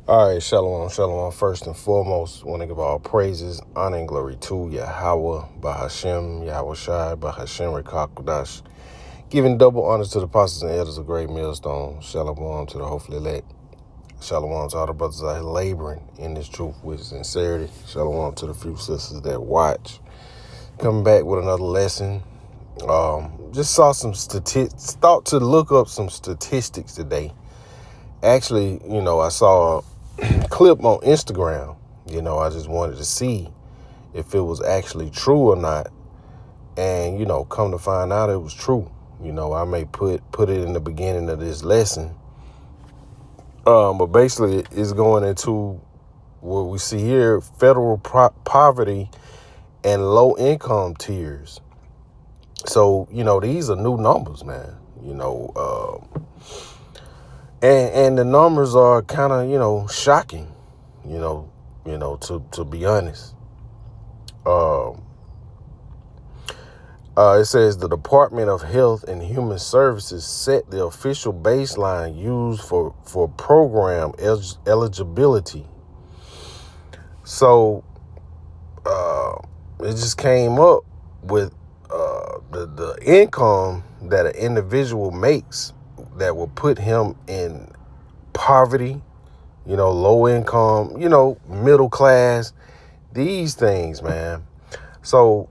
All right, shalom, shalom. First and foremost, want to give all praises, honor, and glory to Yahweh, Bahashem, Yahweh Shai, Bahashem, Rekakodash. Giving double honors to the apostles and elders of Great Millstone. Shalom to the hopefully elect. Shalom to all the brothers out here laboring in this truth with sincerity. Shalom to the few sisters that watch. Coming back with another lesson. Just saw some statistics, thought to look up some statistics today. Actually, I saw clip on Instagram. I just wanted to see if it was actually true or not. And, come to find out it was true. I may put it in the beginning of this lesson. But basically it's going into what we see here, federal poverty and low income tiers. So, these are new numbers, man. And the numbers are kind of, shocking, to be honest. It says the Department of Health and Human Services set the official baseline used for program eligibility. So it just came up with the income that an individual makes that will put him in poverty, low income, middle class, these things, man. So,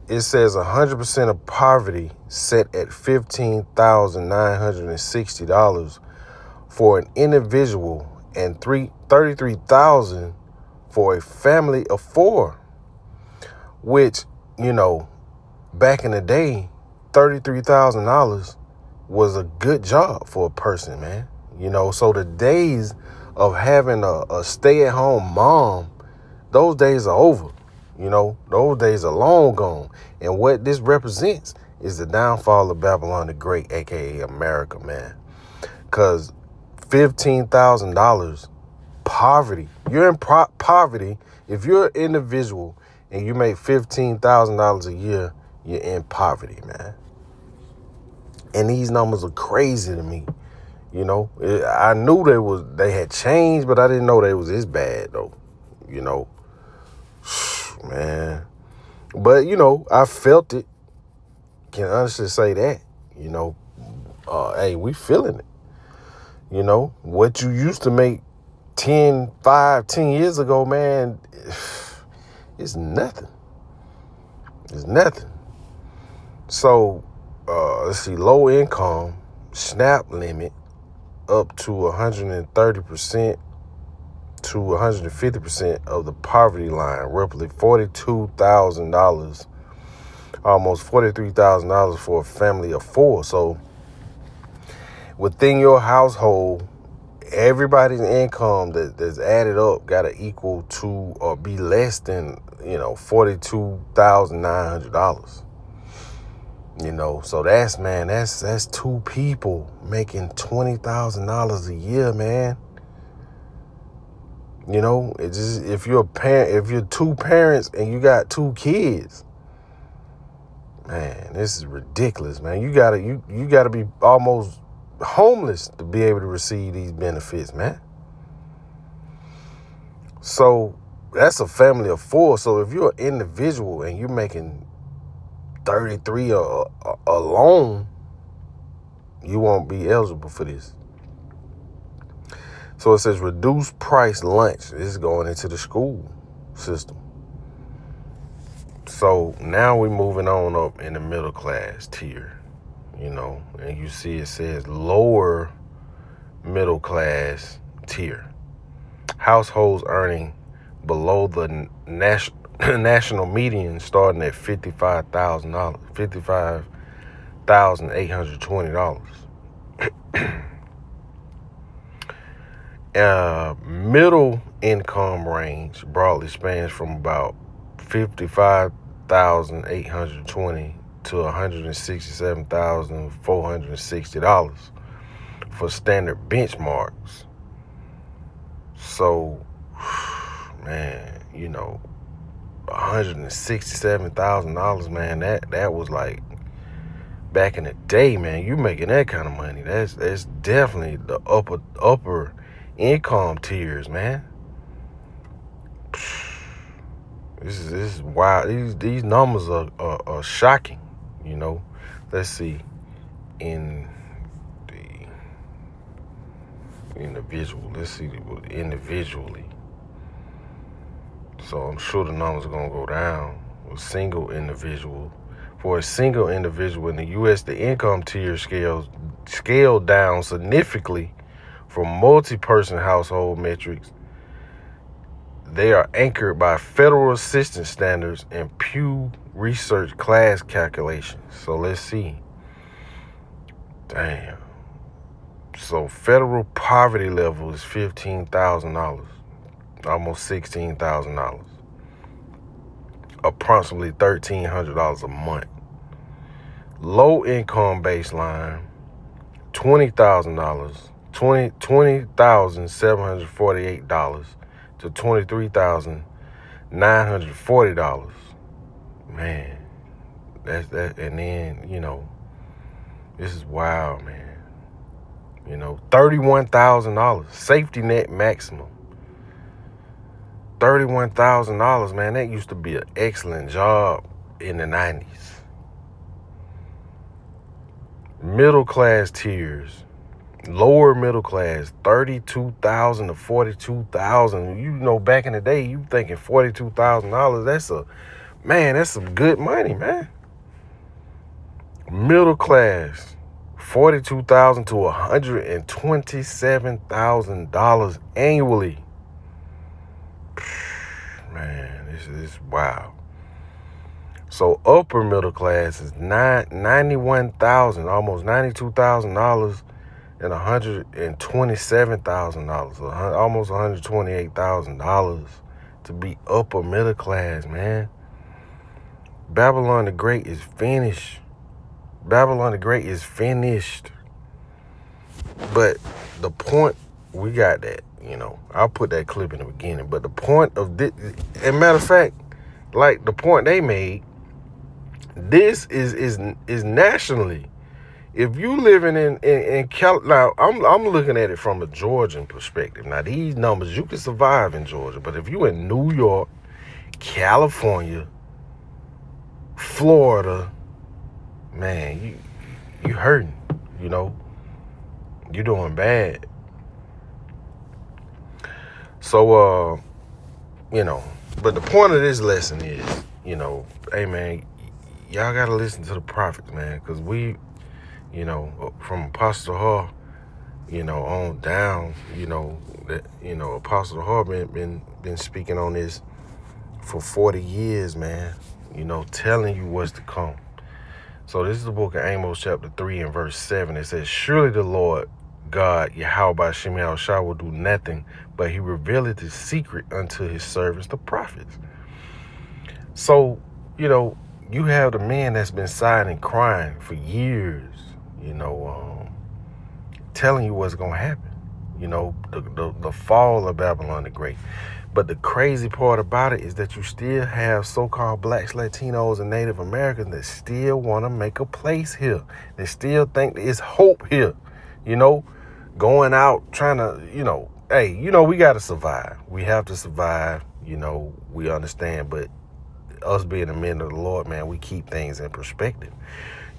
it says 100% of poverty set at $15,960 for an individual and $33,000 for a family of four, which, back in the day, $33,000 was a good job for a person, man. So the days of having a stay-at-home mom, those days are over. Those days are long gone. And what this represents is the downfall of Babylon the Great, aka America, man. Because $15,000 poverty. You're in poverty. If you're an individual and you make $15,000 a year, you're in poverty, man. And these numbers are crazy to me. I knew they had changed, but I didn't know they was this bad though. Man. But, I felt it. Can honestly say that. Hey, we feeling it. What you used to make 10 years ago, man, it's nothing. It's nothing. So, let's see, low income, SNAP limit up to 130% to 150% of the poverty line, roughly $42,000, almost $43,000 for a family of four. So within your household, everybody's income that's added up got to equal to or be less than, $42,900. So that's two people making $20,000 a year, man. It's just, if you're a parent, if you're two parents and you got two kids, man, this is ridiculous, man. You gotta be almost homeless to be able to receive these benefits, man. So that's a family of four. So if you're an individual and you're making 33 alone, you won't be eligible for this. So it says reduced price lunch. This is going into the school system. So now we're moving on up in the middle class tier, and you see it says lower middle class tier. Households earning below the national median starting at $55,000, $55,820. Middle income range broadly spans from about $55,820 to $167,460 for standard benchmarks. So, man, $167,000, man, that was like back in the day, man. You making that kind of money. That's definitely the upper income tiers, man. This is wild. These numbers are shocking, you know. Let's see. In the individual, let's see individually. So I'm sure the numbers are gonna go down. For a single individual in the U.S., the income tier scaled down significantly from multi-person household metrics. They are anchored by federal assistance standards and Pew Research class calculations. So let's see. Damn. So federal poverty level is $15,000, almost $16,000, approximately $1,300 a month. Low income baseline, $20,000, $20,748 to $23,940. Man, that's that. And then, you know, this is wild, man. You know, $31,000 safety net maximum. $31,000, man. That used to be an excellent job in the 90s. Middle class tiers, lower middle class, $32,000 to $42,000. You know, back in the day, you thinking $42,000. That's some good money, man. Middle class, $42,000 to $127,000 annually. Man, this is wow. So upper middle class is $91,000, almost $92,000, and $127,000, almost $128,000 to be upper middle class, man. Babylon the Great is finished. Babylon the Great is finished. But the point, we got that, you know. I'll put that clip in the beginning. But the point of this, and matter of fact, like the point they made, this is nationally. If you living in now I'm looking at it from a Georgian perspective. Now these numbers, you can survive in Georgia, but if you in New York, California, Florida, man, you hurting, you know. You're doing bad. So you know, but the point of this lesson is, you know, hey man, y'all gotta listen to the prophets, man, because we, you know, from Apostle Hall, you know, on down, you know, that, you know, Apostle Hall been speaking on this for 40 years, man, you know, telling you what's to come. So this is the book of Amos chapter 3 and verse 7. It says, surely the Lord God, Yahweh B'Shem Yahushua, will do nothing, but he revealeth his secret unto his servants, the prophets. So, you know, you have the man that's been sighing and crying for years, you know, telling you what's going to happen, you know, the fall of Babylon the Great. But the crazy part about it is that you still have so-called blacks, Latinos, and Native Americans that still want to make a place here. They still think there's hope here, you know, going out trying to, you know, hey, you know, we got to survive. We have to survive, you know, we understand. But us being the men of the Lord, man, we keep things in perspective.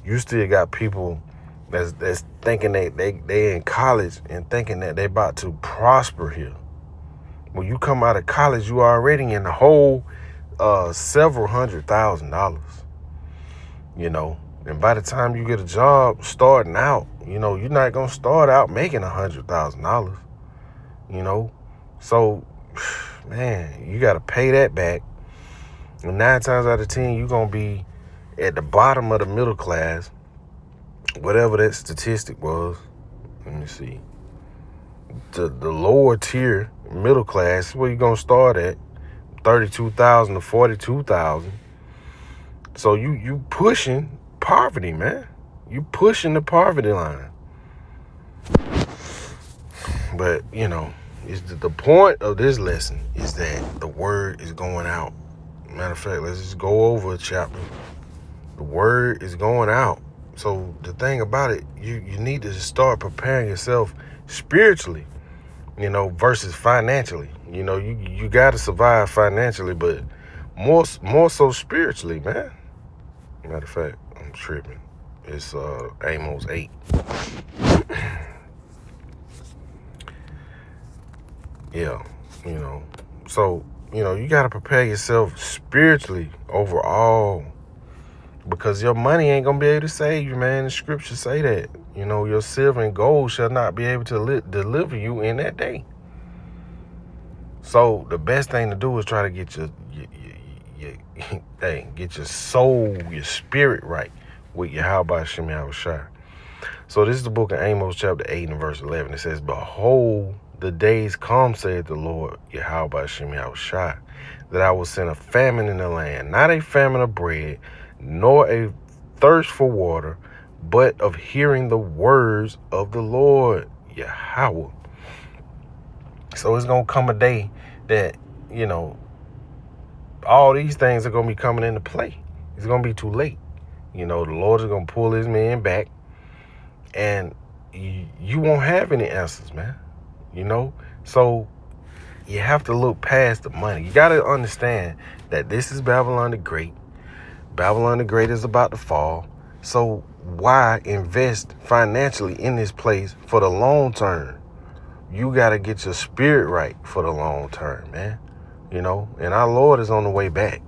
You still got people that's thinking they in college and thinking that they about to prosper here. When you come out of college, you already in the hole several $100,000, you know. And by the time you get a job starting out, you know, you're not going to start out making $100,000, you know. So, man, you got to pay that back. And 9 times out of 10, you're going to be at the bottom of the middle class, whatever that statistic was. Let me see. The lower tier middle class, where you gonna start at, 32,000 to 42,000. So you pushing poverty, man. You pushing the poverty line. But you know, the point of this lesson is that the word is going out. Matter of fact, let's just go over a chapter. The word is going out. So the thing about it, you need to start preparing yourself spiritually. versus financially. You got to survive financially, but more so spiritually, man. Matter of fact, I'm tripping. It's Amos 8. Yeah, So, you got to prepare yourself spiritually overall, because your money ain't going to be able to save you, man. The scriptures say that. Your silver and gold shall not be able to deliver you in that day. So the best thing to do is try to get your get your soul, your spirit right with Yahweh Shem Yahushua. So this is the book of Amos chapter 8 and verse 11. It says, "Behold, the days come, saith the Lord Yahweh Shem Yahushua, that I will send a famine in the land, not a famine of bread, nor a thirst for water, but of hearing the words of the Lord Yahweh." So it's going to come a day that, all these things are going to be coming into play. It's going to be too late. The Lord is going to pull his man back, and you won't have any answers, man. So you have to look past the money. You got to understand that this is Babylon the Great. Babylon the Great is about to fall. So why invest financially in this place for the long term? You got to get your spirit right for the long term, man. And our Lord is on the way back.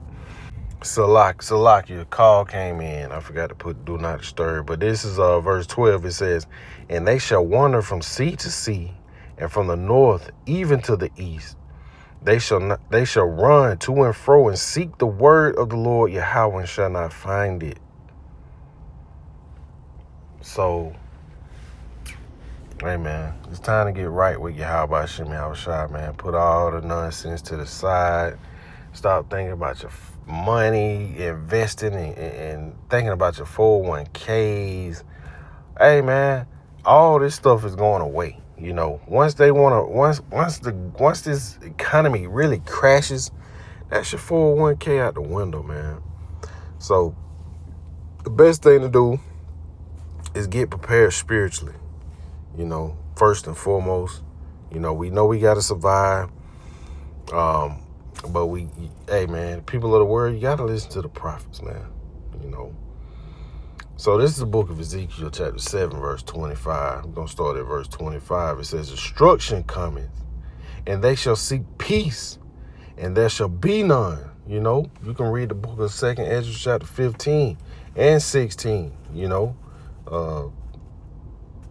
Salak, your call came in. I forgot to put do not disturb, but this is verse 12. It says, "And they shall wander from sea to sea, and from the north even to the east. They shall run to and fro and seek the word of the Lord Yahweh and shall not find it." So, hey man, it's time to get right with Yahweh Shem Yahushua, man. Put all the nonsense to the side. Stop thinking about your money, investing, and thinking about your 401ks. Hey man, all this stuff is going away. Once this economy really crashes, that's your 401k out the window, man. So the best thing to do is get prepared spiritually. First and foremost, we know we got to survive. But hey man, people of the world, you got to listen to the prophets, man. So this is the book of Ezekiel chapter 7, verse 25. I'm going to start at verse 25. It says, "Destruction cometh, and they shall seek peace, and there shall be none." You can read the book of 2nd Ezra chapter 15 and 16.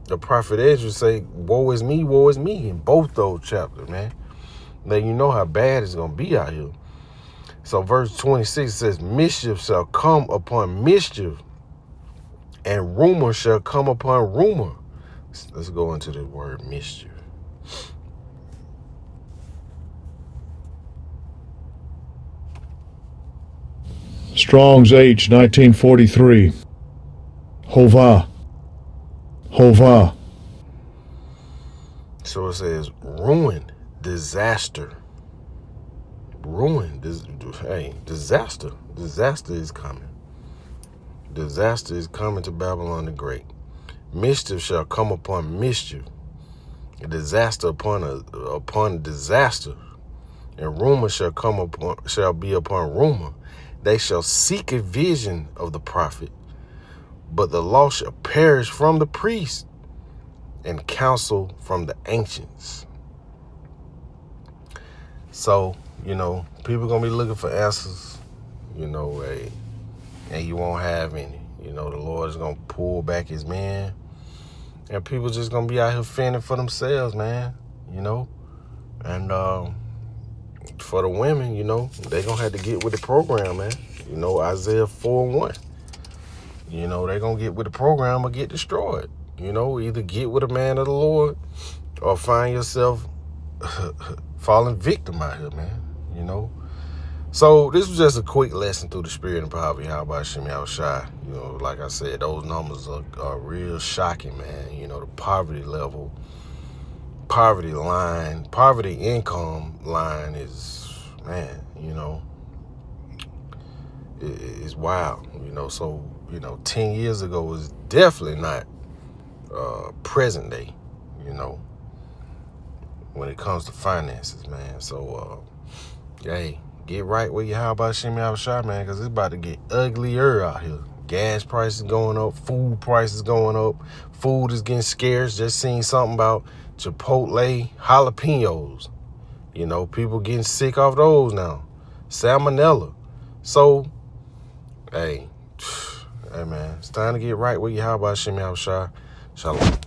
The prophet Ezra say, woe is me, in both those chapters, man. Now you know how bad it's going to be out here. So verse 26 says, "Mischief shall come upon mischief, and rumor shall come upon rumor." Let's go into the word mischief. Strong's H, 1943. Hovah. So it says ruin, disaster. Disaster. Disaster is coming. Disaster is coming to Babylon the Great. Mischief shall come upon mischief. A disaster upon disaster. And rumor shall be upon rumor. They shall seek a vision of the prophet, but the law shall perish from the priest, and counsel from the ancients. So, people gonna be looking for answers, and you won't have any. The Lord is gonna pull back his men, and people just gonna be out here fending for themselves, man. And for the women, they gonna have to get with the program, man. Isaiah 4:1. They gonna get with the program or get destroyed. Either get with a man of the Lord or find yourself falling victim out here, man. So this was just a quick lesson through the spirit and power of Yahweh Shem Yahushua. Like I said, those numbers are real shocking, man. The poverty level, poverty income line is, man, it's wild, So, 10 years ago was definitely not present day, when it comes to finances, man. So, hey, get right with your how about Shimmy Shot, man, because it's about to get uglier out here. Gas prices going up, food prices going up, food is getting scarce. Just seen something about Chipotle jalapenos. You know, people getting sick off those now. Salmonella. So, hey, man, it's time to get right with you. How about Shimmy Shot? Shalom.